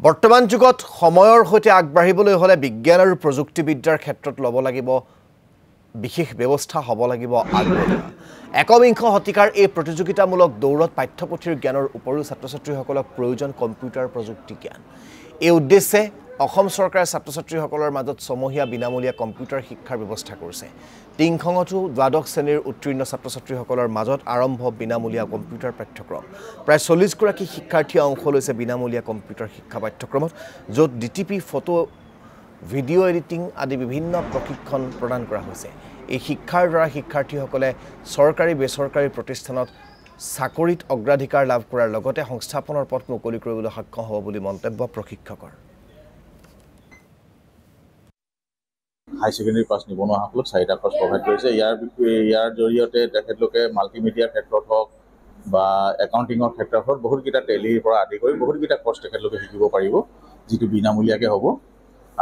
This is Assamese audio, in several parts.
বৰ্তমান যুগত সময়ৰ সৈতে আগবাঢ়িবলৈ হলে বিজ্ঞান আৰু প্ৰযুক্তিবিদ্যাৰ ক্ষেত্ৰত লব লাগিব বিশেষ ব্যৱস্থা হ'ব লাগিব আগবঢ়া একবিংশ শতিকাৰ এই প্ৰতিযোগিতামূলক দৌৰত পাঠ্যপুথিৰ জ্ঞানৰ উপৰিও ছাত্ৰ-ছাত্ৰীসকলক প্ৰয়োজন কম্পিউটাৰ প্ৰযুক্তি জ্ঞান এই উদ্দেশ্যে অসম চৰকাৰে ছাত্ৰ-ছাত্ৰীসকলৰ মাজত সমহীয়া বিনামূলীয়া কম্পিউটাৰ শিক্ষাৰ ব্যৱস্থা কৰিছে টিংখঙতো দ্বাদশ শ্ৰেণীৰ উত্তীৰ্ণ ছাত্ৰ-ছাত্ৰীসকলৰ মাজত আৰম্ভ বিনামূলীয়া কম্পিউটাৰ পাঠ্যক্ৰম প্ৰায় 40 গৰাকী শিক্ষাৰ্থীয়ে অংশ লৈছে বিনামূলীয়া কম্পিউটাৰ শিক্ষা পাঠ্যক্ৰমত য'ত ডিটিপি ফটো ভিডিঅ' এডিটিং আদি বিভিন্ন প্ৰশিক্ষণ প্ৰদান কৰা হৈছে এই শিক্ষাৰ দ্বাৰা শিক্ষাৰ্থীসকলে চৰকাৰী বেচৰকাৰী প্ৰতিষ্ঠানত চাকৰিত অগ্ৰাধিকাৰ লাভ কৰাৰ লগতে সংস্থাপনৰ পথ মুকলি কৰিবলৈ সক্ষম হ'ব বুলি মন্তব্য প্ৰশিক্ষকৰ হাই সেকেন্ডাৰী পাছ নিবনুৱাসকলক 4টা কোৰ্চ প্ৰভাইড কৰিছে ইয়াৰ জৰিয়তে তেখেতলোকে মাল্টিমিডিয়াৰ ক্ষেত্ৰত হওক বা একাউণ্টিঙৰ ক্ষেত্ৰত হওক বহুতকেইটা টেলিৰ পৰা আদি কৰি বহুতকেইটা কোৰ্চ তেখেতলোকে শিকিব পাৰিব যিটো বিনামূলীয়াকৈ হ'ব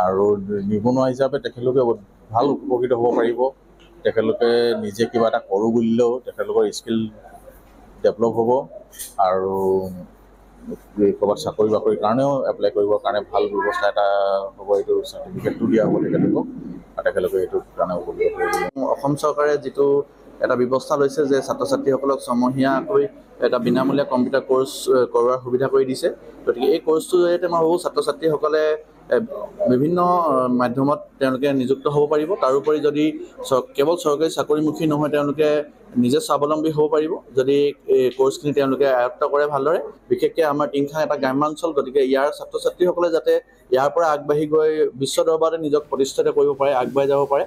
আৰু নিবনুৱা হিচাপে তেখেতলোকে ভাল উপকৃত হ'ব পাৰিব তেখেতলোকে নিজে কিবা এটা কৰোঁ বুলিলেও তেখেতলোকৰ স্কিল ডেভেলপ হ'ব আৰু ক'ৰবাত চাকৰি বাকৰিৰ কাৰণেও এপ্লাই কৰিবৰ কাৰণে ভাল ব্যৱস্থা এটা হ'ব এইটো চাৰ্টিফিকেটটো দিয়া হ'ব তেখেতলোকক আৰু তেখেতলোকে এইটোৰ কাৰণে উপকৃত কৰিব অসম চৰকাৰে যিটো এটা ব্যৱস্থা লৈছে যে ছাত্ৰ-ছাত্ৰীসকলক ছমহীয়াকৈ এটা বিনামূলীয়া কম্পিউটাৰ কোৰ্চ কৰোৱাৰ সুবিধা কৰি দিছে গতিকে এই কোৰ্চটোৰ জৰিয়তে মই ভাবোঁ ছাত্ৰ-ছাত্ৰীসকলে বিভিন্ন মাধ্যমত তেওঁলোকে নিযুক্ত হ'ব পাৰিব তাৰোপৰি যদি কেৱল চৰকাৰী চাকৰিমুখী নহয় তেওঁলোকে নিজে স্বাৱলম্বী হ'ব পাৰিব যদি এই কোৰ্চখিনি তেওঁলোকে আয়ত্ত কৰে ভালদৰে বিশেষকৈ আমাৰ টিংখাং এটা গ্ৰাম্যাঞ্চল গতিকে ইয়াৰ ছাত্ৰ-ছাত্ৰীসকলে যাতে ইয়াৰ পৰা আগবাঢ়ি গৈ বিশ্ব দৰবাৰত নিজক প্ৰতিষ্ঠিত কৰিব পাৰে আগবাঢ়ি যাব পাৰে